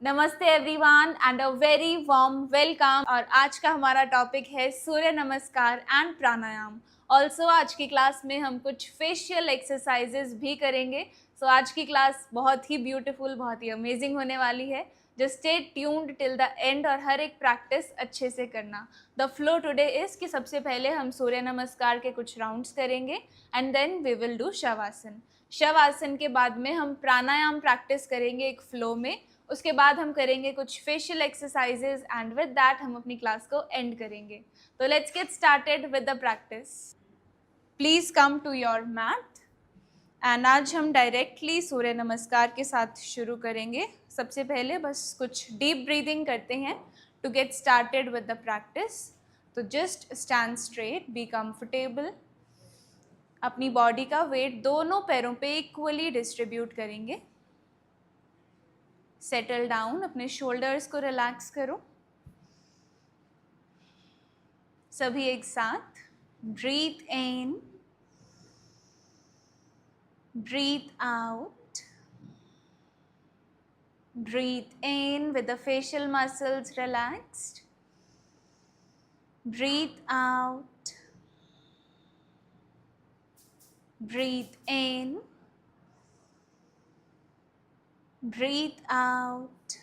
नमस्ते everyone and a very warm welcome. और आज का हमारा टॉपिक है सूर्य नमस्कार एंड प्राणायाम। ऑल्सो आज की क्लास में हम कुछ फेशियल एक्सरसाइजेज भी करेंगे। सो आज की क्लास बहुत ही ब्यूटीफुल, बहुत ही अमेजिंग होने वाली है। Just stay tuned till the end और हर एक प्रैक्टिस अच्छे से करना। द फ्लो टुडे इज कि सबसे पहले हम सूर्य नमस्कार के कुछ राउंड्स करेंगे and then we will do shavasana. Shavasana के बाद में हम प्राणायाम प्रैक्टिस करेंगे एक फ्लो में। उसके बाद हम करेंगे कुछ facial exercises and with that हम अपनी क्लास को एंड करेंगे। तो let's get started with the practice. Please come to your mat and आज हम डायरेक्टली सूर्य नमस्कार के साथ शुरू करेंगे। सबसे पहले बस कुछ डीप ब्रीदिंग करते हैं to get started with the practice. तो just stand straight, be comfortable. अपनी बॉडी का वेट दोनों पैरों पे इक्वली डिस्ट्रीब्यूट करेंगे। सेटल डाउन, अपने शोल्डर्स को रिलैक्स करो। सभी एक साथ breathe in, breathe out, breathe in with the facial muscles relaxed, breathe out, breathe in, breathe out,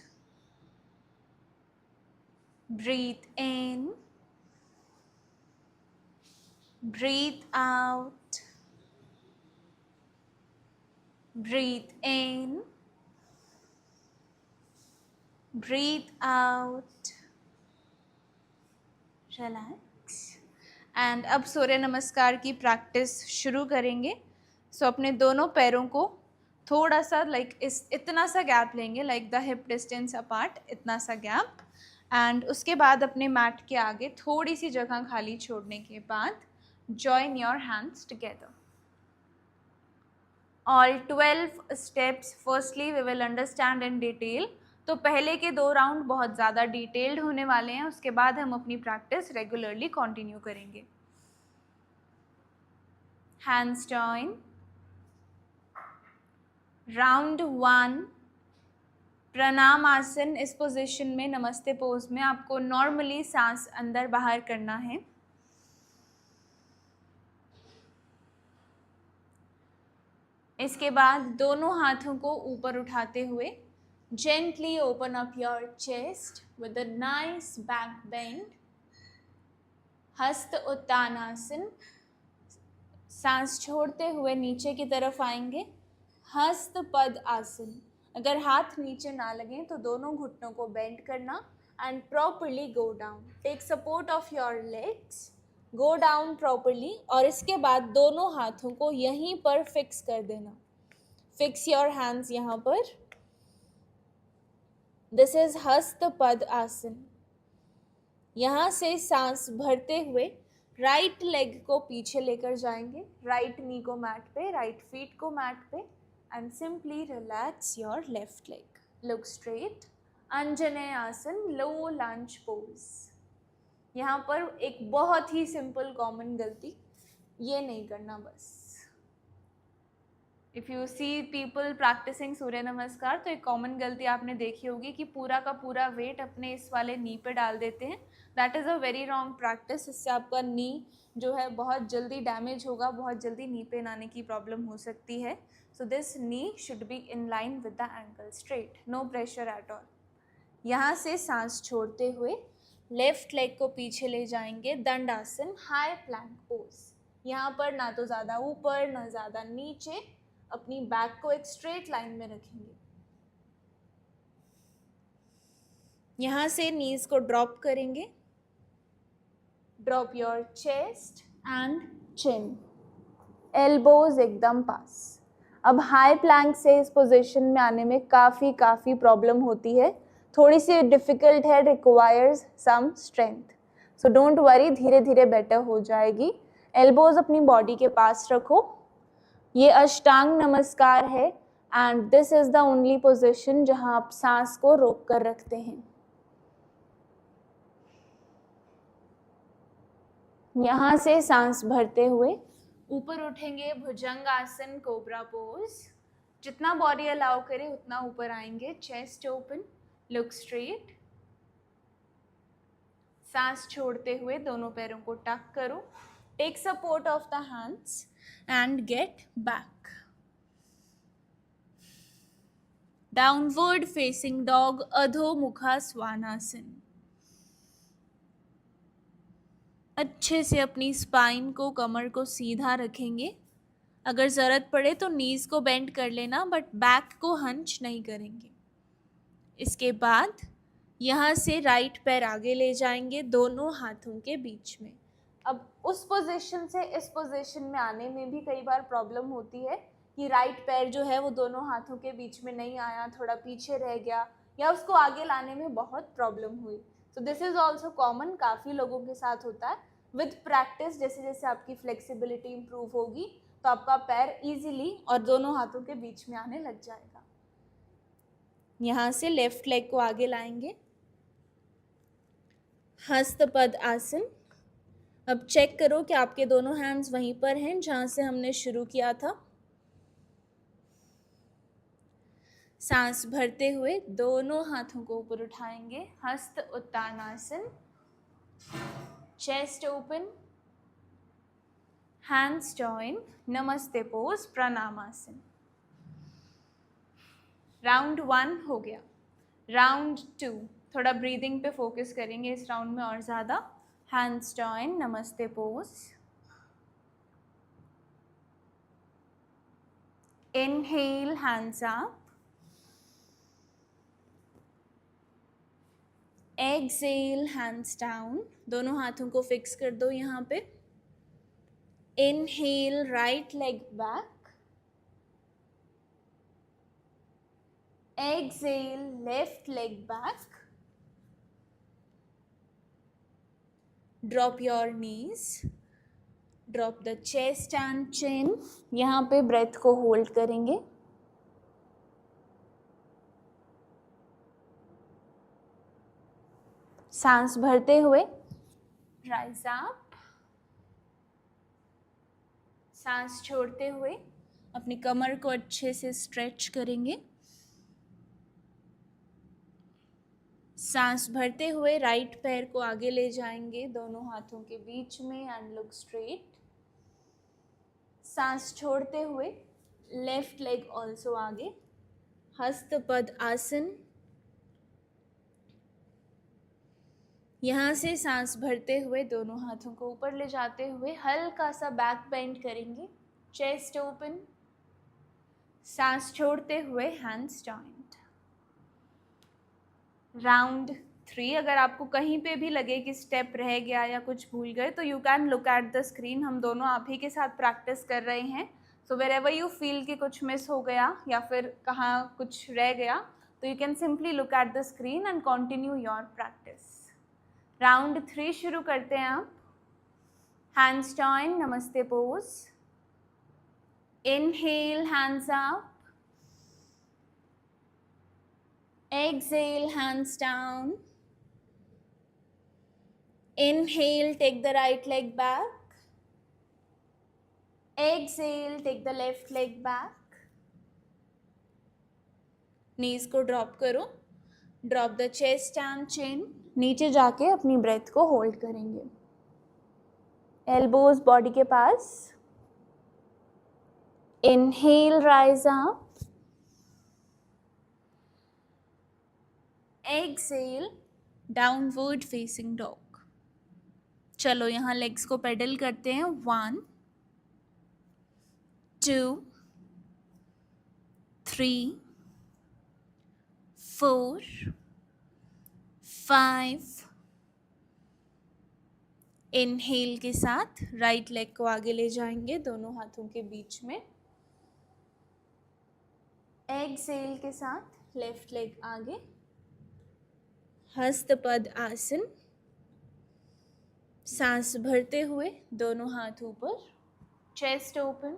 breathe in, breathe out, breathe in, breathe out, relax। And अब सूर्य नमस्कार की practice शुरू करेंगे। सो अपने दोनों पैरों को थोड़ा सा इतना सा गैप लेंगे, like the hip distance apart, इतना सा गैप। एंड उसके बाद अपने मैट के आगे थोड़ी सी जगह खाली छोड़ने के बाद join your hands together. All 12 steps firstly we will understand in detail. तो पहले के 2 राउंड बहुत ज़्यादा डिटेल्ड होने वाले हैं, उसके बाद हम अपनी प्रैक्टिस रेगुलरली कंटिन्यू करेंगे। Hands join. राउंड 1 प्रणाम आसन। इस पोजीशन में, नमस्ते पोज में, आपको नॉर्मली सांस अंदर बाहर करना है। इसके बाद दोनों हाथों को ऊपर उठाते हुए gently open up your chest with a nice back bend. हस्त उत्तानासन। सांस छोड़ते हुए नीचे की तरफ आएंगे। हस्त पद आसन। अगर हाथ नीचे ना लगे तो दोनों घुटनों को बेंड करना and properly go down. Take support of your legs, go down properly. और इसके बाद दोनों हाथों को यहीं पर फिक्स कर देना। फिक्स योर हैंड्स यहाँ पर। दिस इज हस्त पद आसन। यहाँ से सांस भरते हुए राइट लेग को पीछे लेकर जाएंगे, राइट नी को मैट पे, राइट फीट को मैट पे and simply relax your left leg. Look straight. Anjaneya आसन, लो लंज पोज। यहाँ पर एक बहुत ही सिंपल कॉमन गलती, ये नहीं करना बस। If you see people practising surya namaskar तो एक कॉमन गलती आपने देखी होगी कि पूरा का पूरा वेट अपने इस वाले नी पे डाल देते हैं। That is a very wrong practice. इससे आपका नी जो है बहुत जल्दी डैमेज होगा, बहुत जल्दी नी पेन आने की प्रॉब्लम हो सकती है। So this knee should be in line with the ankle, straight, no pressure at all. यहाँ से सांस छोड़ते हुए लेफ्ट लेग को पीछे ले जाएंगे, दंडासन, हाई प्लैंक पोज। यहाँ पर ना तो ज़्यादा ऊपर ना ज़्यादा नीचे, अपनी बैक को एक स्ट्रेट लाइन में रखेंगे। यहाँ से नीज को ड्रॉप करेंगे। Drop your chest and chin, elbows एकदम पास। अब हाई प्लैंक से इस पोजीशन में आने में काफ़ी प्रॉब्लम होती है, थोड़ी सी डिफ़िकल्ट है, requires some strength. So don't worry, धीरे धीरे बेटर हो जाएगी। एल्बोज अपनी बॉडी के पास रखो। ये अष्टांग नमस्कार है and this is the only position जहां आप सांस को रोक कर रखते हैं। यहाँ से सांस भरते हुए ऊपर उठेंगे, भुजंग आसन, कोबरा पोज। जितना बॉडी अलाउ करे उतना ऊपर आएंगे, चेस्ट ओपन, लुक स्ट्रेट। सांस छोड़ते हुए दोनों पैरों को टक करो। Take support of the hands and get back. Downward facing dog, adho mukha svanasana. अच्छे से अपनी स्पाइन को, कमर को सीधा रखेंगे। अगर ज़रूरत पड़े तो नीज को बेंड कर लेना, बट बैक को हंच नहीं करेंगे। इसके बाद यहाँ से राइट पैर आगे ले जाएंगे दोनों हाथों के बीच में। अब उस पोजीशन से इस पोजीशन में आने में भी कई बार प्रॉब्लम होती है कि राइट पैर जो है वो दोनों हाथों के बीच में नहीं आया, थोड़ा पीछे रह गया, या उसको आगे लाने में बहुत प्रॉब्लम हुई। तो दिस इज़ ऑल्सो कॉमन, काफ़ी लोगों के साथ होता है। विद प्रैक्टिस जैसे जैसे आपकी फ्लेक्सिबिलिटी इम्प्रूव होगी तो आपका पैर इजीली और दोनों हाथों के बीच में आने लग जाएगा। यहाँ से लेफ्ट लेग को आगे लाएंगे, हस्तपद आसन। अब चेक करो कि आपके दोनों हैंड्स वहीं पर हैं जहाँ से हमने शुरू किया था। सांस भरते हुए दोनों हाथों को ऊपर उठाएंगे, हस्त Uttanasana. Chest open, hands join, नमस्ते पोज, प्रणामासन। राउंड 1 हो गया। राउंड 2 थोड़ा ब्रीदिंग पे फोकस करेंगे इस राउंड में और ज़्यादा। हैंड्स जॉइन, नमस्ते pose. Inhale, hands up. Exhale, hands down. दोनों हाथों को फिक्स कर दो यहाँ पे। Inhale, right leg back. Exhale, left leg back. Drop your knees. Drop the chest and chin. यहाँ पे breath को hold करेंगे। सांस भरते हुए rise up. सांस छोड़ते हुए अपनी कमर को अच्छे से stretch करेंगे। सांस भरते हुए राइट पैर को आगे ले जाएंगे दोनों हाथों के बीच में एंड लुक स्ट्रेट। सांस छोड़ते हुए लेफ्ट लेग ऑल्सो आगे, हस्तपद आसन। यहाँ से सांस भरते हुए दोनों हाथों को ऊपर ले जाते हुए हल्का सा बैक बेंड करेंगे, चेस्ट ओपन। सांस छोड़ते हुए हैंड्स जॉइंट। राउंड 3 अगर आपको कहीं पे भी लगे कि स्टेप रह गया या कुछ भूल गए तो you can look at the screen. हम दोनों आप ही के साथ प्रैक्टिस कर रहे हैं। So wherever you feel कि कुछ मिस हो गया या फिर कहाँ कुछ रह गया तो you can simply look at the screen and continue your practice. Round 3 शुरू करते हैं आप। हैंड्स जॉइन, नमस्ते pose. Inhale, hands up. Exhale, hands down. Inhale, take the right leg back. Exhale, take the left leg back. Knees को drop करो. Drop the chest and chin. नीचे जाके अपनी breath को hold करेंगे. Elbows body के पास. Inhale, rise up. Exhale, downward facing dog. चलो यहाँ legs को pedal करते हैं. 1 2 3 4 5। इनहेल के साथ राइट लेग को आगे ले जाएंगे दोनों हाथों के बीच में। एक्सहेल के साथ लेफ्ट लेग आगे, हस्तपद आसन। सांस भरते हुए दोनों हाथ ऊपर, चेस्ट ओपन।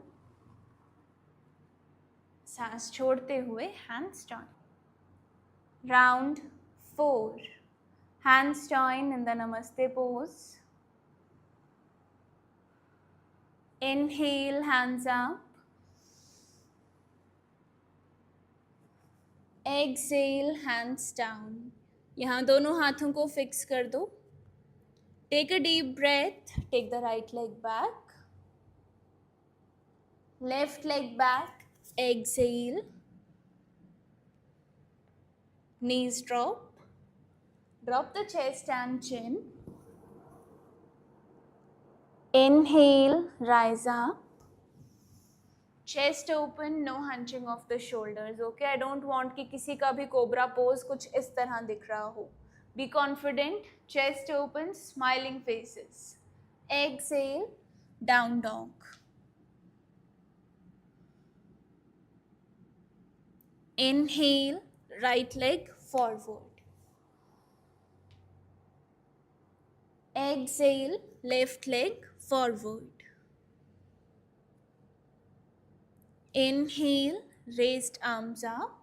सांस छोड़ते हुए hands join. Round 4 hands join in the namaste pose. Inhale, hands up. Exhale, hands down. यहाँ दोनों हाथों को फिक्स कर दो. Take a deep breath. Take the right leg back. Left leg back. Exhale. Knees drop. Drop the chest and chin. Inhale, rise up. Chest open, no hunching of the shoulders. Okay, I don't want कि किसी का भी cobra pose कुछ इस तरह दिख रहा हो. Be confident, chest open, smiling faces. Exhale, down dog. Inhale, right leg forward. Exhale, left leg forward. Inhale, raised arms up.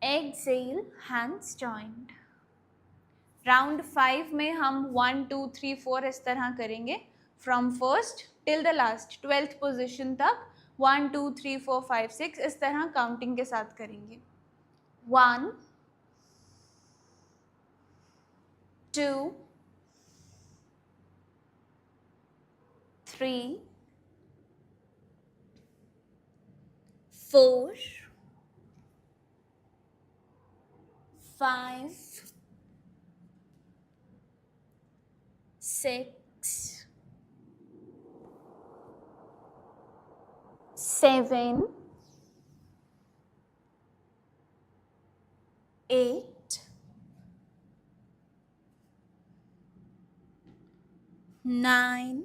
Exhale, hands joined. Round 5 में हम 1 2 3 4 इस तरह करेंगे. From first till the last 12th position तक 1 2 3 4 5 6 इस तरह counting के साथ करेंगे. 1 2 3 4 5 6 7 8 9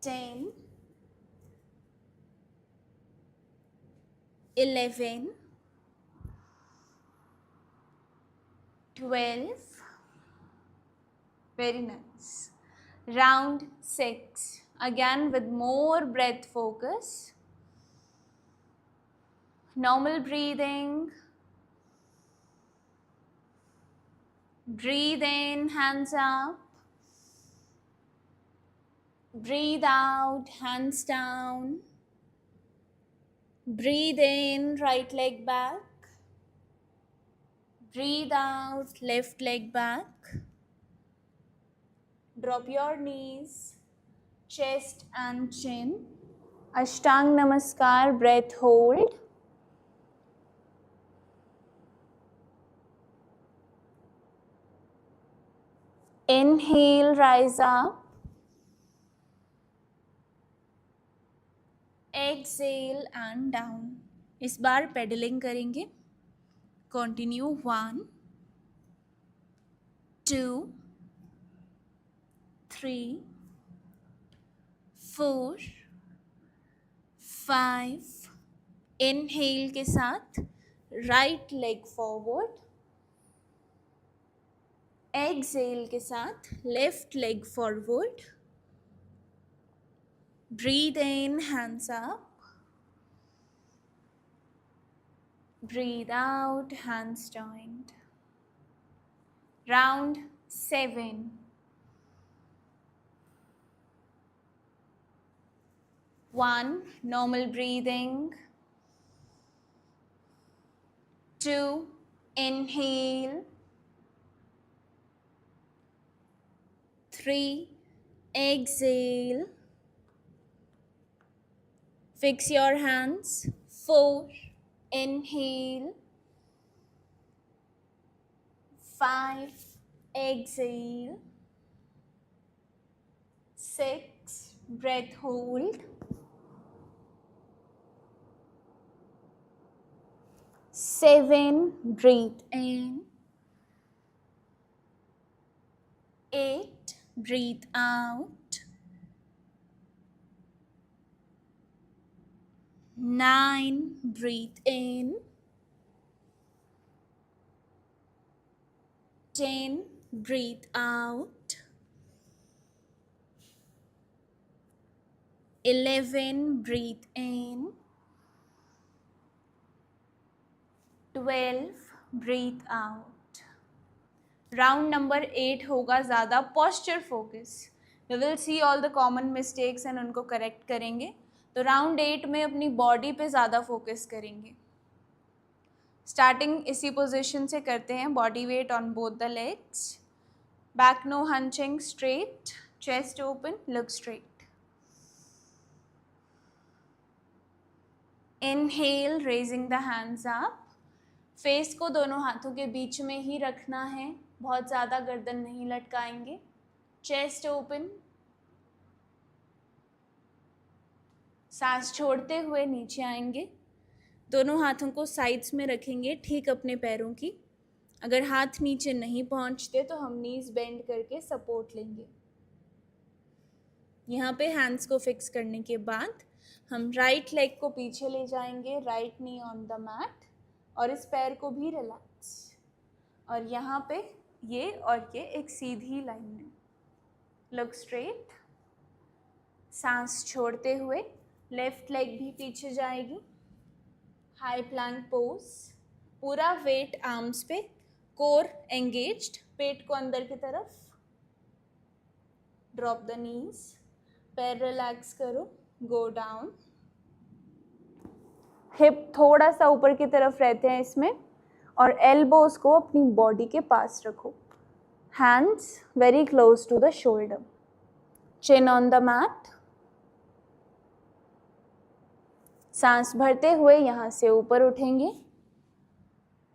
10 11 12. Very nice. Round 6. Again with more breath focus. Normal breathing. Breathe in, hands up. Breathe out, hands down. Breathe in, right leg back. Breathe out, left leg back. Drop your knees, chest and chin. Ashtang Namaskar, breath hold. Inhale, rise up. Exhale and down. इस बार pedalling करेंगे. Continue 1 2 3 4 5. Inhale के साथ right leg forward. Exhale के साथ left leg forward. Breathe in, hands up. Breathe out, hands joined. Round 7. One, normal breathing. 2, inhale. 3, exhale. Fix your hands. 4, inhale. 5, exhale. 6, breath hold. 7, breathe in. 8, breathe out. 9, breathe in. 10, breathe out. 11, breathe in. 12, breathe out. Round number 8 होगा ज़्यादा posture focus. You will see all the common mistakes and उनको correct करेंगे. तो round 8 में अपनी body पे ज़्यादा focus करेंगे. स्टार्टिंग इसी पोजीशन से करते हैं. Body weight on both the legs. Back no hunching, straight, chest open, look straight. Inhale, raising the hands up. Face को दोनों हाथों के बीच में ही रखना है, बहुत ज़्यादा गर्दन नहीं लटकाएंगे. Chest open. सांस छोड़ते हुए नीचे आएंगे. दोनों हाथों को साइड्स में रखेंगे ठीक अपने पैरों की. अगर हाथ नीचे नहीं पहुंचते तो हम नीज बेंड करके सपोर्ट लेंगे. यहाँ पे हैंड्स को फिक्स करने के बाद हम राइट लेग को पीछे ले जाएंगे, right knee on the mat, और इस पैर को भी रिलैक्स. और यहाँ पे ये और ये एक सीधी लाइन में. Look straight. सांस छोड़ते हुए लेफ्ट लेग भी पीछे जाएगी. High plank pose. पूरा वेट आर्म्स पे, कोर एंगेज्ड, पेट को अंदर की तरफ. Drop the knees. पैर रिलैक्स करो. Go down. हिप थोड़ा सा ऊपर की तरफ रहते हैं इसमें, और एल्बोज को अपनी बॉडी के पास रखो. Hands very close to the shoulder. Chin on the mat. सांस भरते हुए यहाँ से ऊपर उठेंगे.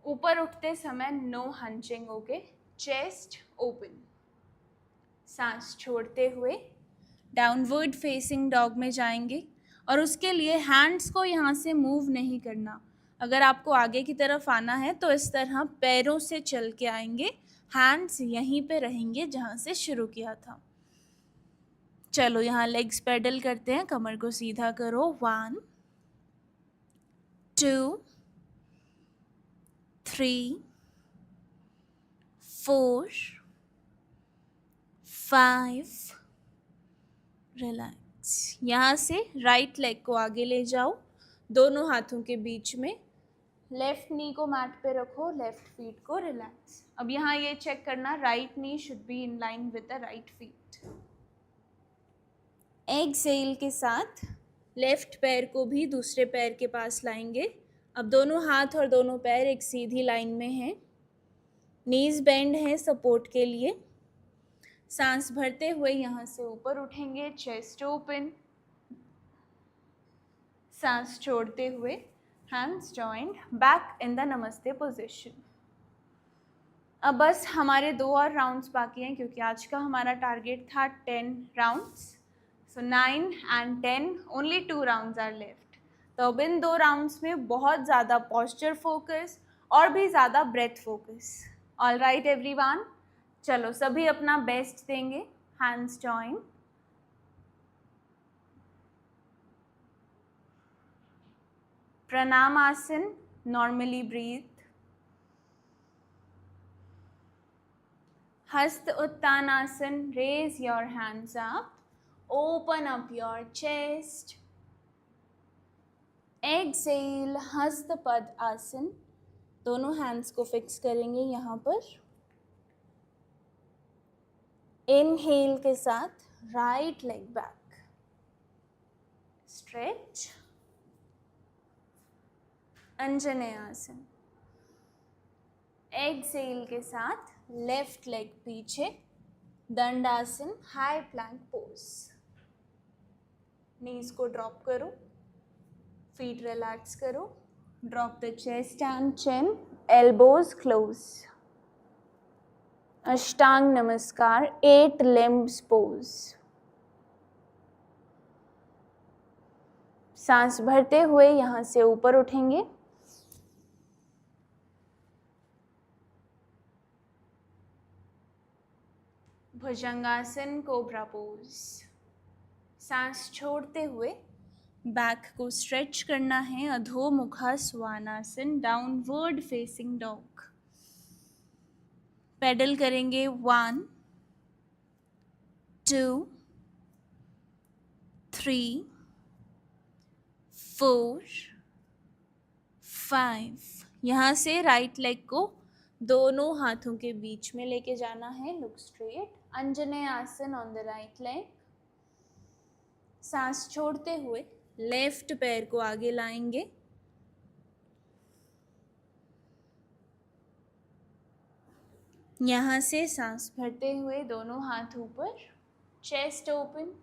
ऊपर उठते समय नो हंचिंग, ओके. Chest open. सांस छोड़ते हुए डाउनवर्ड फेसिंग डॉग में जाएंगे, और उसके लिए हैंड्स को यहाँ से मूव नहीं करना. अगर आपको आगे की तरफ आना है तो इस तरह पैरों से चल के आएंगे. हैंड्स यहीं पे रहेंगे जहाँ से शुरू किया था. चलो यहाँ लेग्स पेडल करते हैं. कमर को सीधा करो. 1 2 3 4 5. रिलैक्स. यहाँ से राइट लेग को आगे ले जाओ, दोनों हाथों के बीच में. लेफ्ट नी को मैट पे रखो, लेफ्ट फीट को रिलैक्स. अब यहाँ ये चेक करना, right knee should be in line with the right feet. Exhale के साथ लेफ्ट पैर को भी दूसरे पैर के पास लाएंगे. अब दोनों हाथ और दोनों पैर एक सीधी लाइन में हैं. नीज बेंड है सपोर्ट के लिए. सांस भरते हुए यहाँ से ऊपर उठेंगे. Chest open. सांस छोड़ते हुए hands joint, back in the नमस्ते पोजीशन. अब बस हमारे 2 और राउंड्स बाकी हैं, क्योंकि आज का हमारा टारगेट था 10 rounds. So 9 and 10, only 2 rounds are left. तो अब इन 2 राउंड्स में बहुत ज़्यादा पॉस्चर फोकस और भी ज़्यादा breath focus. All right everyone, चलो सभी अपना बेस्ट देंगे. Hands join. Pranam asana. Normally breathe. Hasta uttanasana. Raise your hands up. Open up your chest. Exhale. Hasta pada आसन. दोनों हैंड्स को फिक्स करेंगे यहाँ पर. इनहेल के साथ right leg back. Stretch. Anjaneya आसन. एक्सहेल के साथ लेफ्ट लेग पीछे. दंडासन, हाई प्लैंक पोज. नीज को ड्रॉप करो. फीट रिलैक्स करो. Drop the chest and chin. Elbows close. अष्टांग नमस्कार, 8 लिम्ब्स पोज. सांस भरते हुए यहाँ से ऊपर उठेंगे. Bhujangasana, cobra pose. सांस छोड़ते हुए बैक को स्ट्रेच करना है. Adho mukha svanasana, downward facing dog. Pedal करेंगे. 1 2 3 4 5. यहाँ से राइट लेग को दोनों हाथों के बीच में लेके जाना है. Look straight. अंजनेय आसन ऑन द राइट लेग। सांस छोड़ते हुए लेफ्ट पैर को आगे लाएंगे। यहाँ से सांस भरते हुए दोनों हाथ ऊपर, चेस्ट ओपन।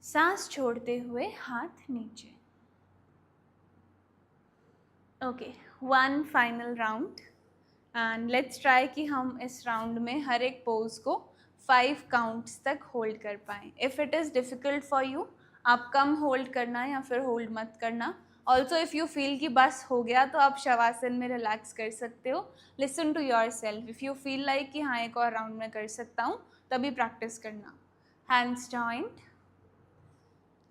सांस छोड़ते हुए हाथ नीचे। Okay, one final round and let's try कि हम इस राउंड में हर एक पोज को 5 काउंट्स तक होल्ड कर पाएँ। If it is difficult for you, आप कम होल्ड करना या फिर होल्ड मत करना। ऑल्सो इफ़ यू फील कि बस हो गया तो आप शवासन में रिलैक्स कर सकते हो। Listen to yourself. If you feel like कि हाँ एक और राउंड में कर सकता हूँ, तभी प्रैक्टिस करना। Hands joint.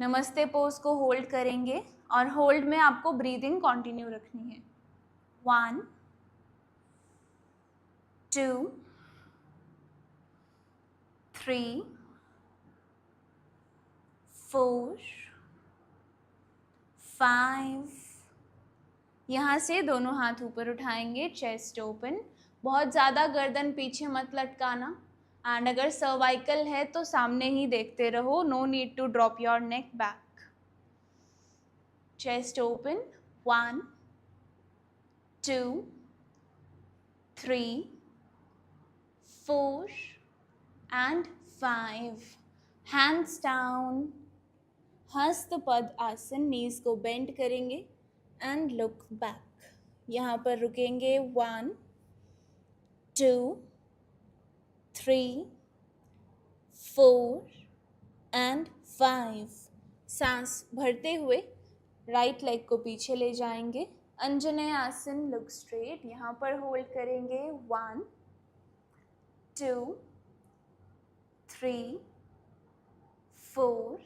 नमस्ते पोज को होल्ड करेंगे और होल्ड में आपको ब्रीदिंग कंटिन्यू रखनी है। 1 2 3 4 5। यहाँ से दोनों हाथ ऊपर उठाएंगे, चेस्ट ओपन। बहुत ज़्यादा गर्दन पीछे मत लटकाना एंड अगर सर्वाइकल है तो सामने ही देखते रहो। No need to drop your neck back. Chest open. 1 2 3 4 and 5। Hands down. Hastapada asana. Knees को बेंड करेंगे एंड लुक बैक। यहाँ पर रुकेंगे। 1 2 3 4 एंड 5। सांस भरते हुए राइट लेग को पीछे ले जाएंगे। अंजनेय आसन, लुक स्ट्रेट। यहाँ पर होल्ड करेंगे। 1 2 3 4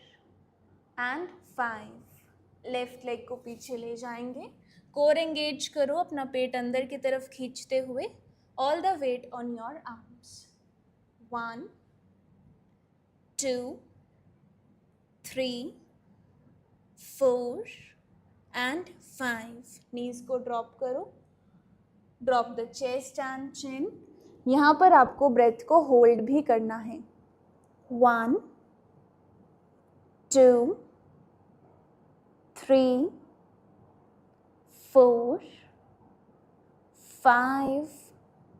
एंड 5। लेफ्ट लेग को पीछे ले जाएंगे। कोर एंगेज करो, अपना पेट अंदर की तरफ खींचते हुए। All the weight on your arms. 1 2 3 4 and 5। Knees को ड्रॉप करो। Drop the chest and chin. यहाँ पर आपको ब्रेथ को होल्ड भी करना है। 1 2 3 4 5।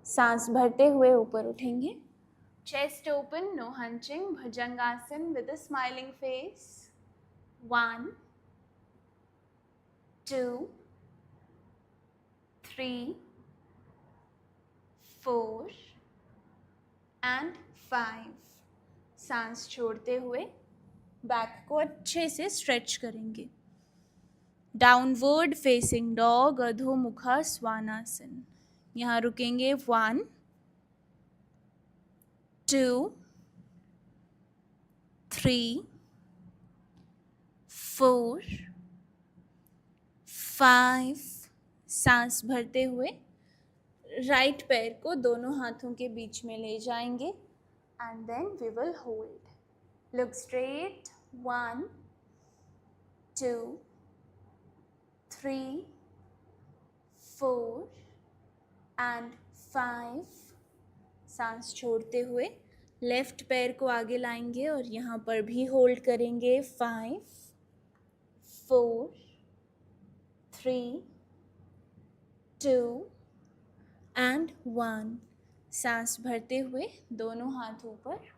सांस भरते हुए ऊपर उठेंगे। Chest open, no hunching, bhujangasana with a smiling face. 1 2 3 4 and 5। सांस छोड़ते हुए बैक को अच्छे से स्ट्रेच करेंगे। Downward facing dog, adho mukha svanasana. यहाँ रुकेंगे। 1 2 3 4 5। सांस भरते हुए राइट पैर को दोनों हाथों के बीच में ले जाएंगे and then we will hold. Look straight. 1 2 3 4 and 5। सांस छोड़ते हुए लेफ्ट पैर को आगे लाएंगे और यहाँ पर भी होल्ड करेंगे। 5 4 3 2 एंड 1। सांस भरते हुए दोनों हाथ ऊपर।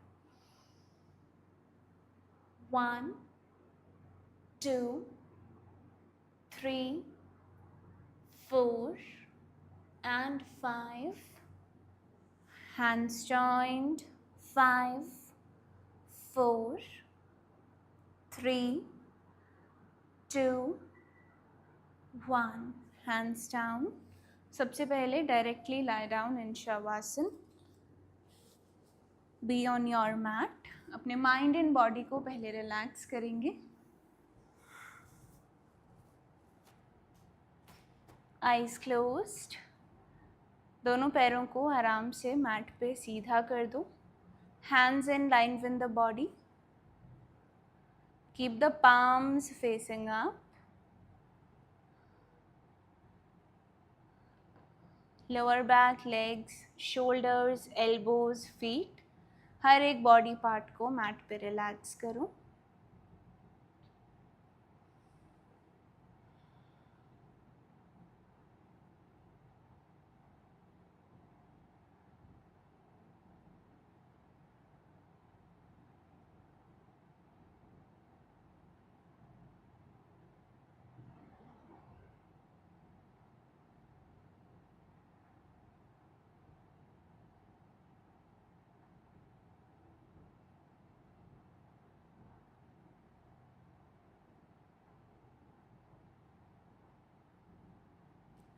1 2 3 4 and 5. Hands joined. 5 4 3 2 1. Hands down. सबसे पहले directly lie down in shavasana. Be on your mat. अपने माइंड एंड बॉडी को पहले रिलैक्स करेंगे. Eyes closed. दोनों पैरों को आराम से मैट पे सीधा कर दो. Hands in line with the body. Keep the palms facing up. Lower back, legs, shoulders, elbows, feet, हर एक बॉडी पार्ट को मैट पे रिलैक्स करो।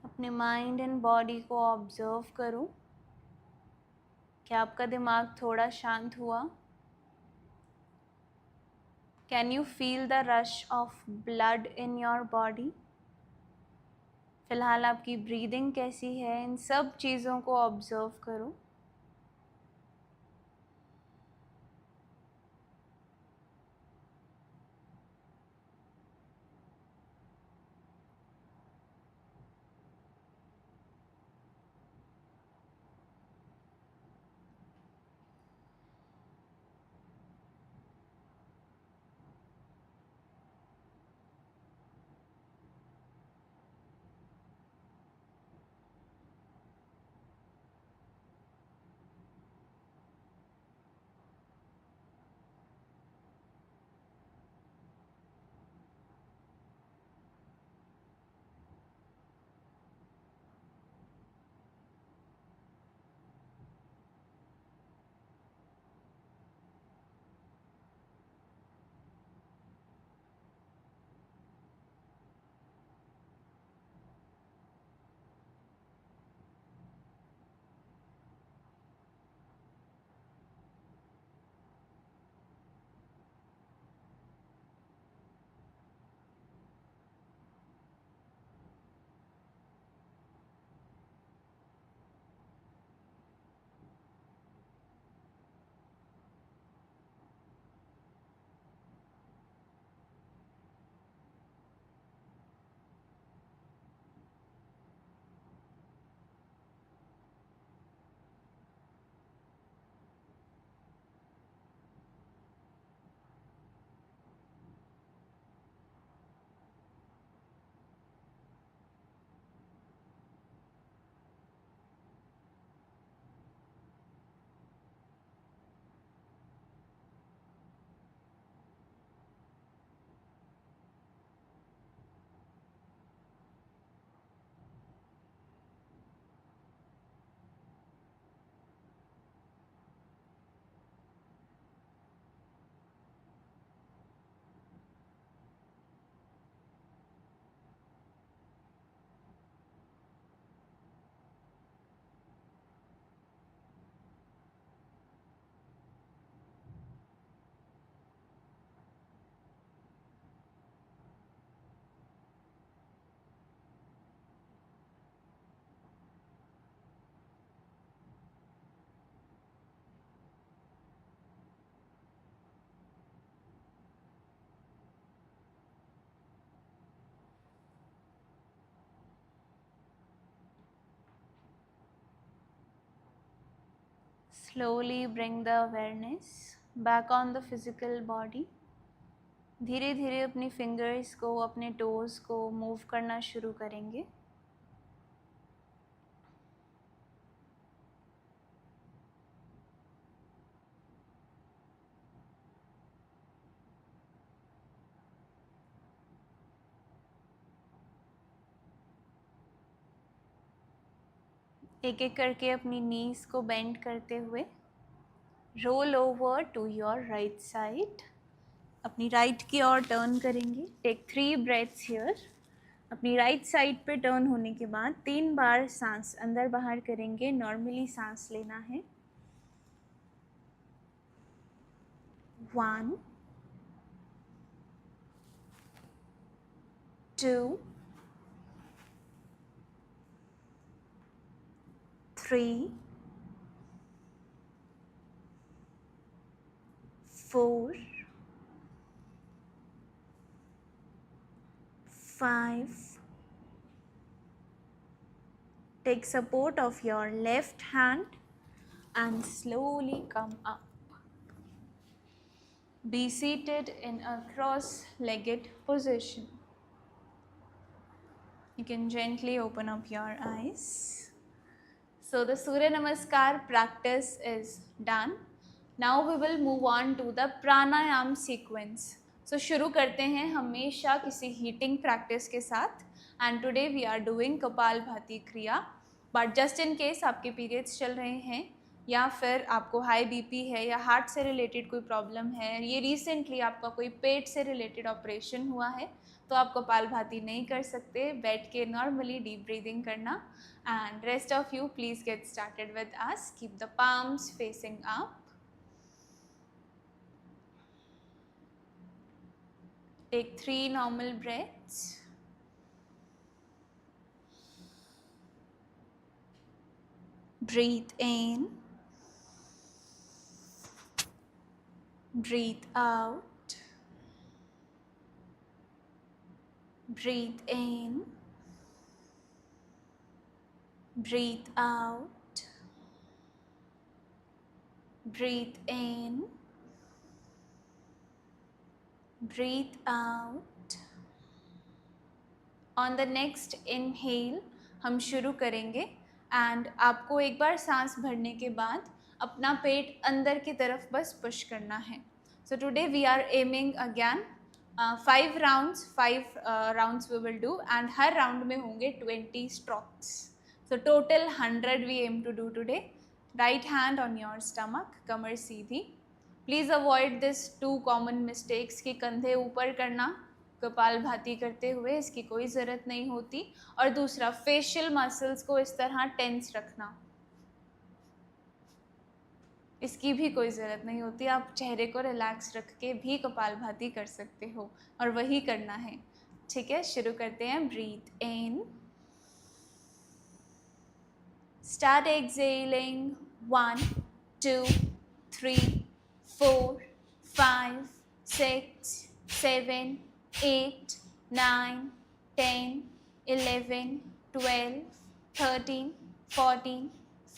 अपने माइंड एंड बॉडी को ऑब्जर्व करो। क्या आपका दिमाग थोड़ा शांत हुआ? Can you feel the rush of blood in your body? फिलहाल आपकी ब्रीदिंग कैसी है? इन सब चीज़ों को ऑब्जर्व करो। Slowly bring the awareness back on the physical body. धीरे धीरे अपनी फिंगर्स को, अपने टोज को मूव करना शुरू करेंगे। एक एक करके अपनी नीज को बेंड करते हुए roll over to your right side. अपनी राइट की ओर टर्न करेंगे। Take 3 breaths here. अपनी राइट साइड पे टर्न होने के बाद 3 बार सांस अंदर बाहर करेंगे। नॉर्मली सांस लेना है। 1 2 3 4 5 Take support of your left hand and slowly come up. Be seated in a cross-legged position. You can gently open up your eyes. So the Surya Namaskar practice is done. Now we will move on to the pranayam sequence. So शुरू करते हैं हमेशा किसी heating practice के साथ. And today we are doing kapalbhati kriya. But just in case आपके periods चल रहे हैं या फिर आपको हाई बीपी है या हार्ट से रिलेटेड कोई प्रॉब्लम है, ये रिसेंटली आपका कोई पेट से रिलेटेड ऑपरेशन हुआ है, तो आप कपालभाति नहीं कर सकते. बैठ के नॉर्मली डीप ब्रीदिंग करना. And rest of you, please get started with us. Keep the palms facing up. Take 3 normal breaths. Breathe in. Breathe out. Breathe in. Breathe out. Breathe in. Breathe out. On the next inhale हम शुरू करेंगे. And आपको एक बार सांस भरने के बाद अपना पेट अंदर की तरफ बस पुश करना है. So today we are aiming again 5 rounds we will do. And हर राउंड में होंगे 20 strokes. So total 100 we aim to do today. Right hand on your stomach, Qamar Sidhi. Please avoid this 2 common mistakes कि कंधे ऊपर करना कपालभाति करते हुए, इसकी कोई ज़रूरत नहीं होती. और दूसरा, फेशियल मसल्स को इस तरह टेंस रखना, इसकी भी कोई ज़रूरत नहीं होती. आप चेहरे को रिलैक्स रख के भी कपालभाति कर सकते हो और वही करना है. ठीक है, शुरू करते हैं. Breathe in. Start exhaling. 1, 2, 3, 4, 5, 6, 7, 8, 9, 10, 11, 12, 13, 14,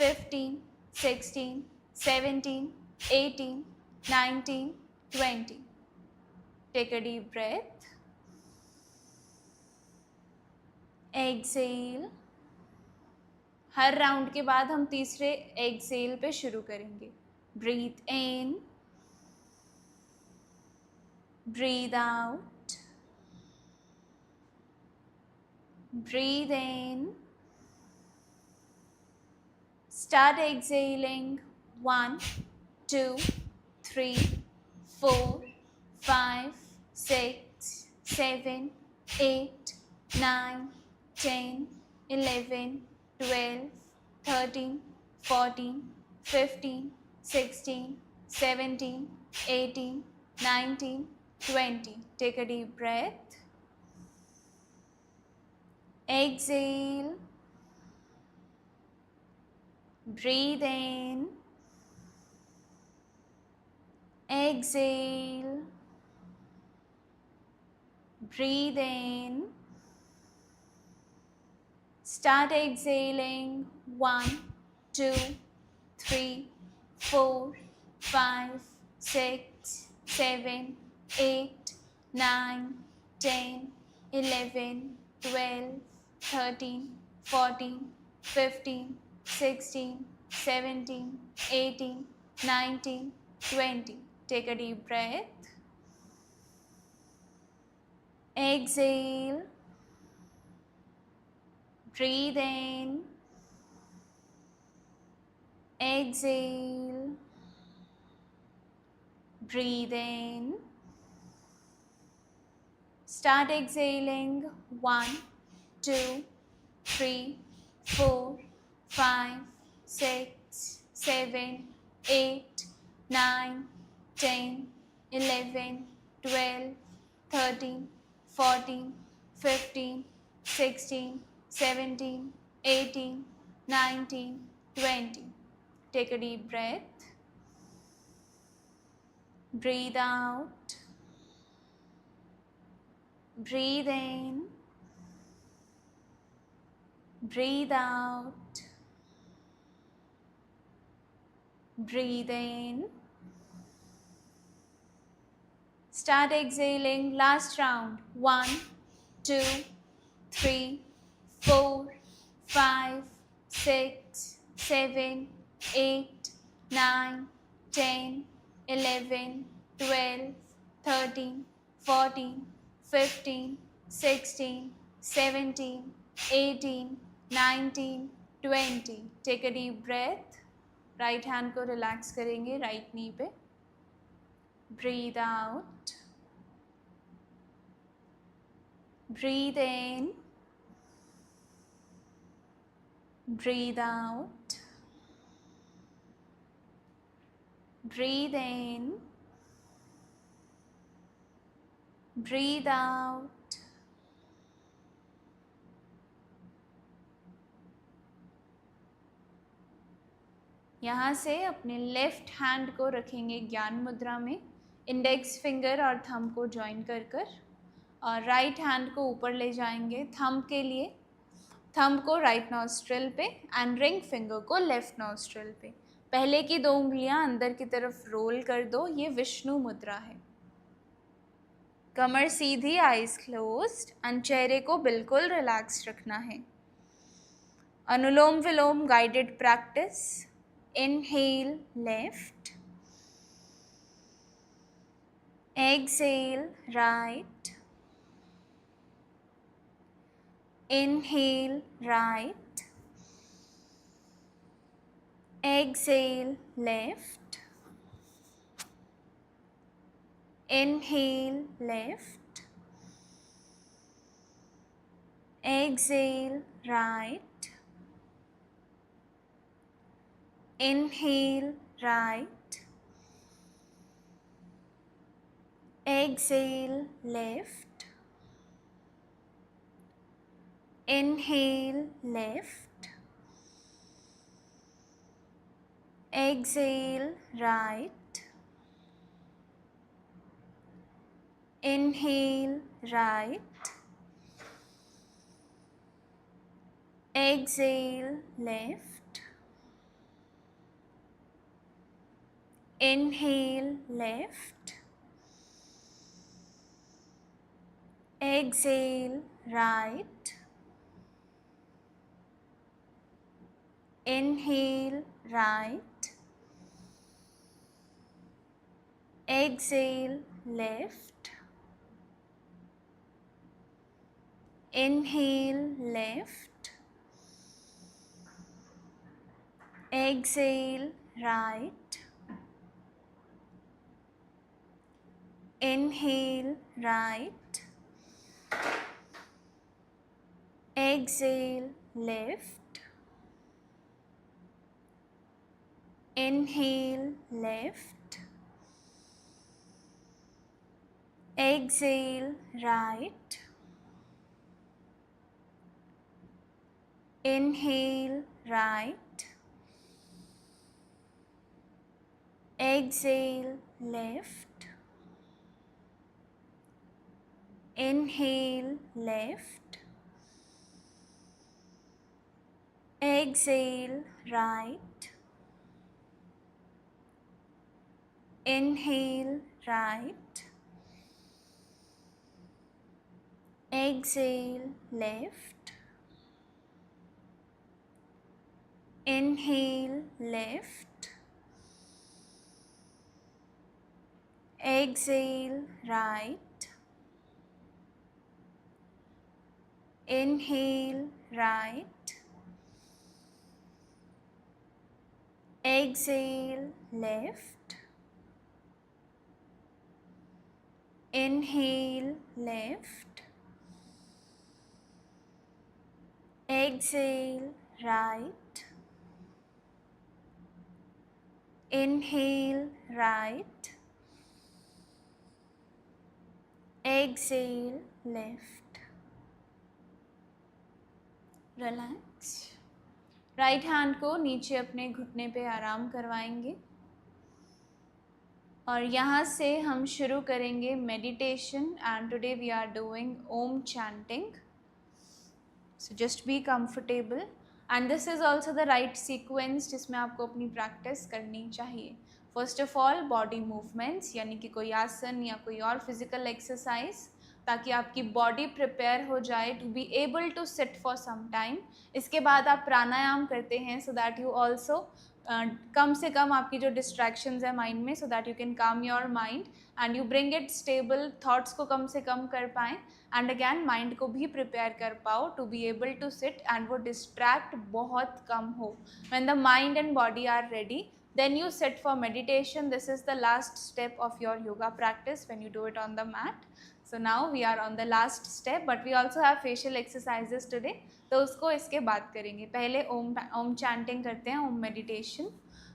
15, 16, 17, 18, 19, 20. Take a deep breath. Exhale. हर राउंड के बाद हम तीसरे एक्सेल पे शुरू करेंगे. Breathe in. Breathe out. Breathe in. Start exhaling. 1, 2, 3, 4, 5, 6, 7, 8, 9, 10, 11, 12, 13, 14, 15, 16, 17, 18, 19, 20. Take a deep breath. Exhale. Breathe in. Exhale. Breathe in. Start exhaling. 1, 2, 3, 4, 5, 6, 7, 8, 9, 10, 11, 12, 13, 14, 15, 16, 17, 18, 19, 20. Take a deep breath. Exhale. Breathe in. Exhale. Breathe in. Start exhaling. 1, 2, 3, 4, 5, 6, 7, 8, 9, 10, 11, 12, 13, 14, 15, 16, 17, 18, 19, 20. Take a deep breath. Breathe out. Breathe in. breathe out, breathe in. Start exhaling, last round. 1, 2, 3, 4, 5, 6, 7, 8, 9, 10, 11, 12, 13, 14, 15, 16, 17, 18, 19, 20. Take a deep breath. Right hand को relax करेंगे right knee पे. Breathe out. Breathe in. Breathe out. Breathe in. Breathe out. यहाँ से अपने left hand को रखेंगे ज्ञान मुद्रा में, इंडेक्स फिंगर और थंब को ज्वाइन कर कर, और राइट हैंड को ऊपर ले जाएंगे थंब के लिए, थंब को राइट नॉस्ट्रिल पे एंड रिंग फिंगर को लेफ्ट नॉस्ट्रिल पे. पहले की 2 उंगलियां अंदर की तरफ रोल कर दो. ये विष्णु मुद्रा है. कमर सीधी, आईज क्लोज्ड एंड चेहरे को बिल्कुल रिलैक्स रखना है. Anulom vilom guided practice. Inhale left, exhale right, inhale right, exhale left, inhale left, exhale right, inhale right, exhale left, inhale left, exhale right, inhale right, exhale left, inhale left, exhale right, inhale right, exhale left, inhale left, exhale right, inhale right, exhale left, inhale left, exhale right, inhale right, exhale left, inhale left, exhale right, inhale right, exhale left, inhale left, exhale right, inhale right, exhale left, inhale left, exhale right, inhale right, exhale left. Relax. Right hand को नीचे अपने घुटने पे आराम करवाएंगे और यहाँ से हम शुरू करेंगे meditation. And today we are doing Om chanting. So just be comfortable and this is also the right sequence जिसमें आपको अपनी practice करनी चाहिए. First of all body movements यानी कि कोई आसन या कोई और physical exercise ताकि आपकी body prepare हो जाए to be able to sit for some time. इसके बाद आप प्राणायाम करते हैं so that you also कम से कम आपकी जो distractions है mind में so that you can calm your mind and you bring it stable, thoughts को कम से कम कर पाएँ and again mind को भी prepare कर पाओ to be able to sit and वो distract बहुत कम हो. When the mind and body are ready, then you sit for meditation. This is the last step of your yoga practice when you do it on the mat. So now we are on the last step, but we also have facial exercises today. तो उसको इसके बाद करेंगे. पहले ओम chanting करते हैं, ओम meditation.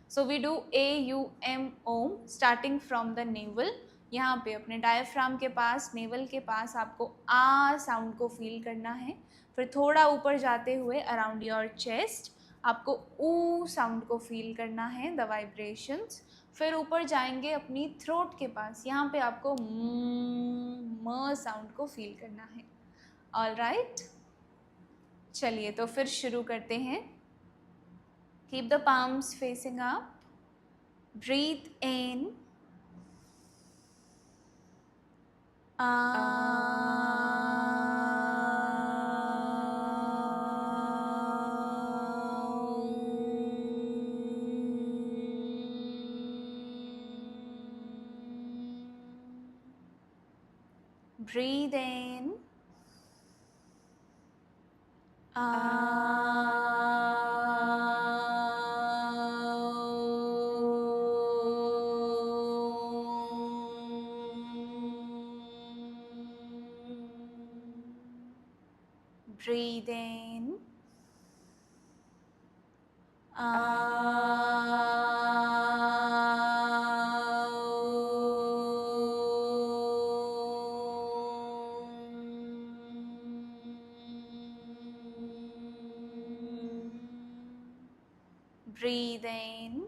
So we do AUM Om starting from the navel. यहाँ पे अपने डायफ्राम के पास, नेवल के पास आपको आ साउंड को फील करना है. फिर थोड़ा ऊपर जाते हुए अराउंड योर चेस्ट आपको ऊ साउंड को फील करना है, द वाइब्रेशंस. फिर ऊपर जाएंगे अपनी थ्रोट के पास, यहाँ पे आपको म साउंड को फील करना है. ऑल राइट, चलिए तो फिर शुरू करते हैं. Keep the palms facing up. Breathe in. Breathe in. Breathe in. Breathe in.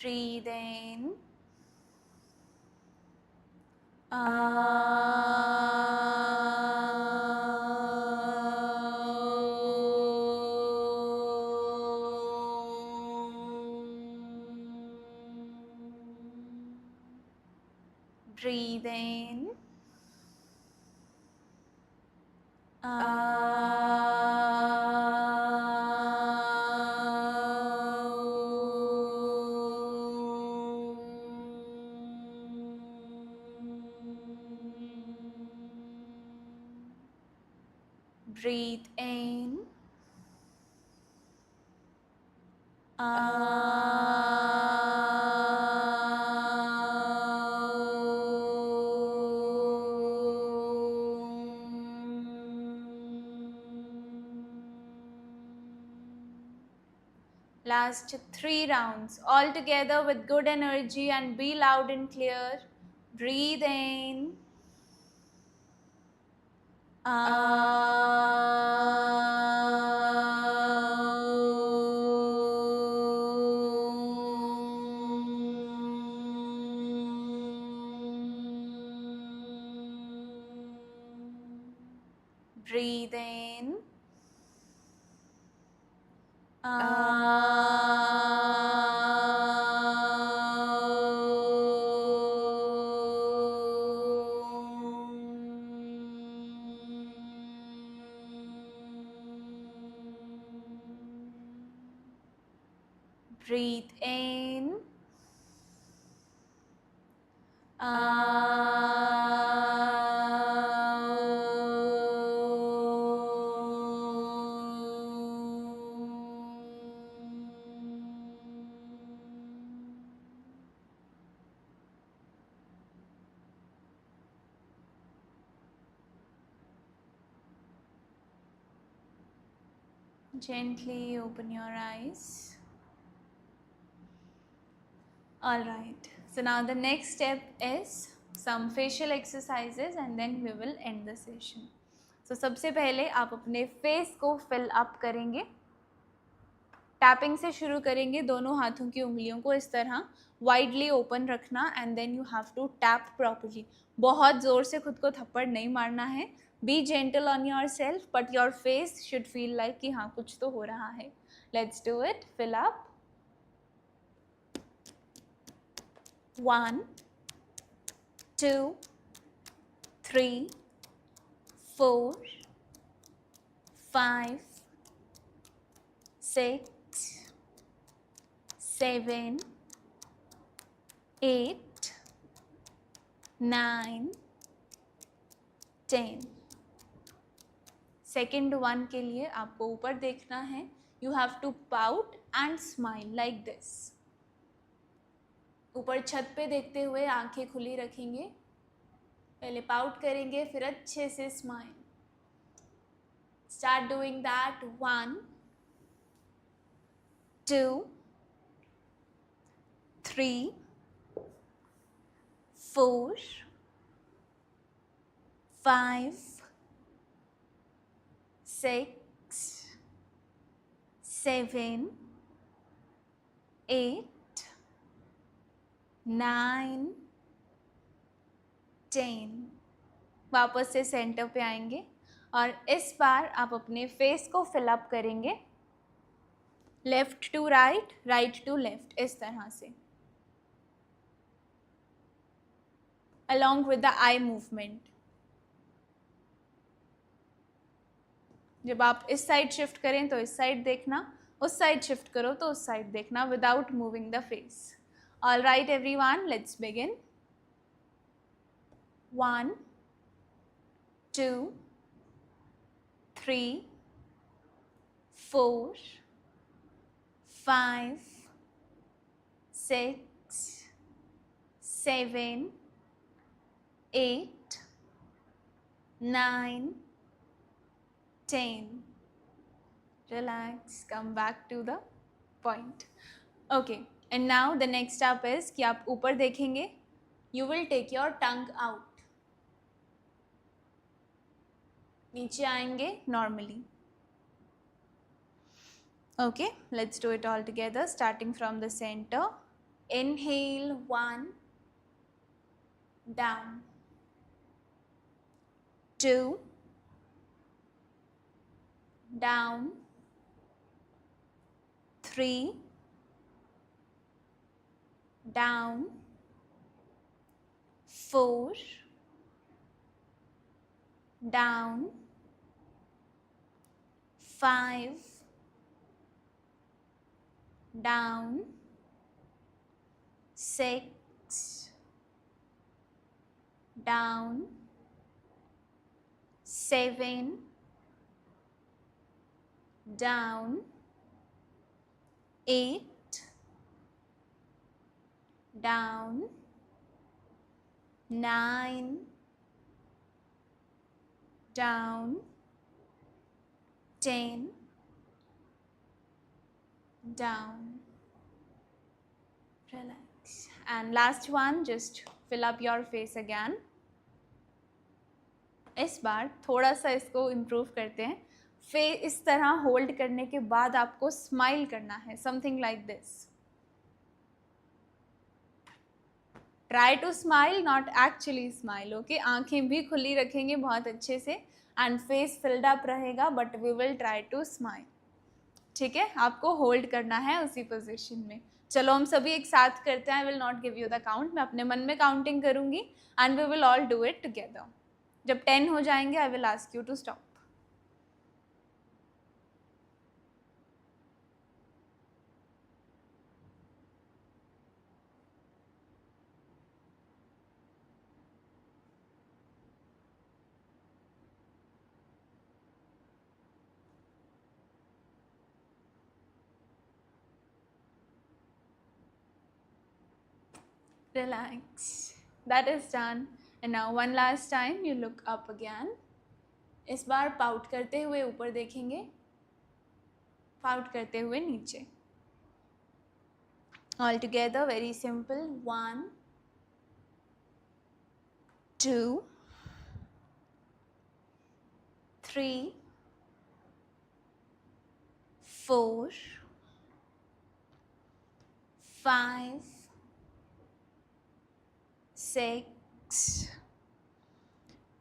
Breathe in. Breathe in. Breathe in. Last 3 rounds all together with good energy and be loud and clear. Breathe in. Breathe in. Breathe in. Gently open your eyes. All right. So now the next step is some facial exercises and then we will end the session. तो सबसे पहले आप अपने face को fill up करेंगे। Tapping से शुरू करेंगे, दोनों हाथों की उंगलियों को इस तरह वाइडली ओपन रखना and then you have to tap properly. बहुत ज़ोर से खुद को थप्पड़ नहीं मारना है। Be gentle on yourself but your face should feel like कि हाँ कुछ तो हो रहा है। Let's do it. Fill up. 1 2 3 4 5 6 7 8 9 10। Second one के लिए आपको ऊपर देखना है। You have to pout and smile like this. ऊपर छत पे देखते हुए आंखें खुली रखेंगे। पहले पाउट करेंगे, फिर अच्छे से स्माइल। Start doing that. 1 2 3 4 5 6 7 8 9 10। वापस से सेंटर पे आएंगे और इस बार आप अपने फेस को फिल अप करेंगे। Left to right, right to left, इस तरह से along with the eye movement। जब आप इस साइड शिफ्ट करें तो इस साइड देखना, उस साइड शिफ्ट करो तो उस साइड देखना without moving the face. All right everyone, let's begin. 1 2 3 4 5 6 7 8 9 10। Relax, come back to the point. Okay, and now the next step is कि आप ऊपर देखेंगे। You will take your tongue out. नीचे आएंगे normally. Okay, let's do it all together starting from the center. Inhale 1, down 2, down 3, down 4, down 5, down 6, down 7, down 8, down 9, down 10, down. Relax. And last one, just fill up your face again. इस बार थोड़ा सा इसको improve करते हैं। Face इस तरह hold करने के बाद आपको स्माइल करना है, something like this. Try to smile, not actually smile. Okay, आंखें भी खुली रखेंगे बहुत अच्छे से एंड फेस फिल्ड अप रहेगा, but we will try to smile. ठीक है, आपको होल्ड करना है उसी पोजीशन में। चलो हम सभी एक साथ करते हैं। I will not give you the count, मैं अपने मन में काउंटिंग करूंगी and we will all do it together. जब 10 हो जाएंगे I will ask you to stop. Relax. That is done. And now one last time you look up again. इस बार pout करते हुए ऊपर देखेंगे, पाउट करते हुए नीचे। All together, very simple. 1 2 3, 4, 5, 6,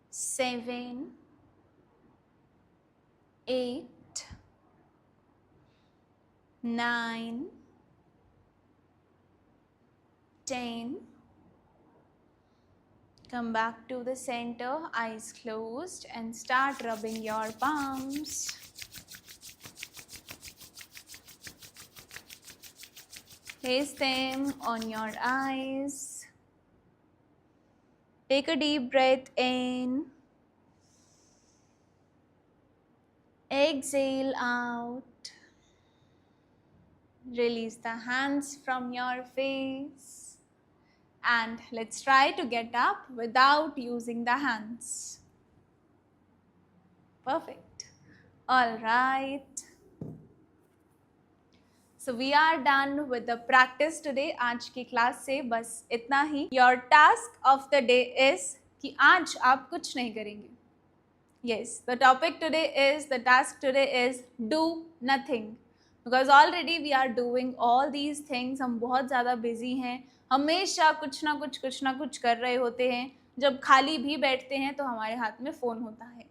7, 8, 9, 10. Come back to the center, eyes closed, and start rubbing your palms. Place them on your eyes. Take a deep breath in. Exhale out. Release the hands from your face. And let's try to get up without using the hands. Perfect. All right. So we are done with the practice today. आज की class से बस इतना ही. Your task of the day is कि आज आप कुछ नहीं करेंगे. Yes, the topic today is, the task today is do nothing. Because already we are doing all these things. हम बहुत ज़्यादा busy हैं. हमेशा कुछ ना कुछ कर रहे होते हैं. जब खाली भी बैठते हैं तो हमारे हाथ में फ़ोन होता है.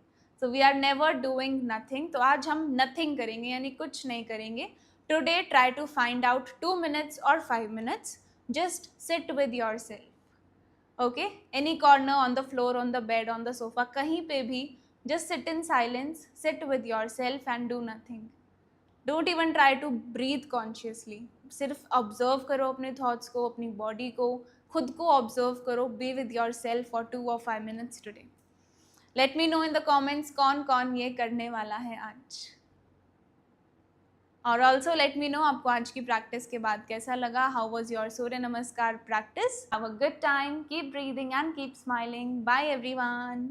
So we are never doing nothing. तो आज हम nothing करेंगे, यानी कुछ नहीं करेंगे. Today try to find out 2 minutes or 5 minutes. Just sit with yourself. Okay? Any corner, on the floor, on the bed, on the sofa, कहीं पे भी just sit in silence, sit with yourself and do nothing. Don't even try to breathe consciously. सिर्फ observe करो अपने thoughts को, अपनी body को, खुद को observe करो. Be with yourself for 2 or 5 minutes today. Let me know in the comments कौन कौन ये करने वाला है आज. और ऑल्सो लेट मी नो आपको आज की प्रैक्टिस के बाद कैसा लगा. How was your Surya Namaskar practice. Have a good time. Keep breathing and keep smiling. Bye everyone.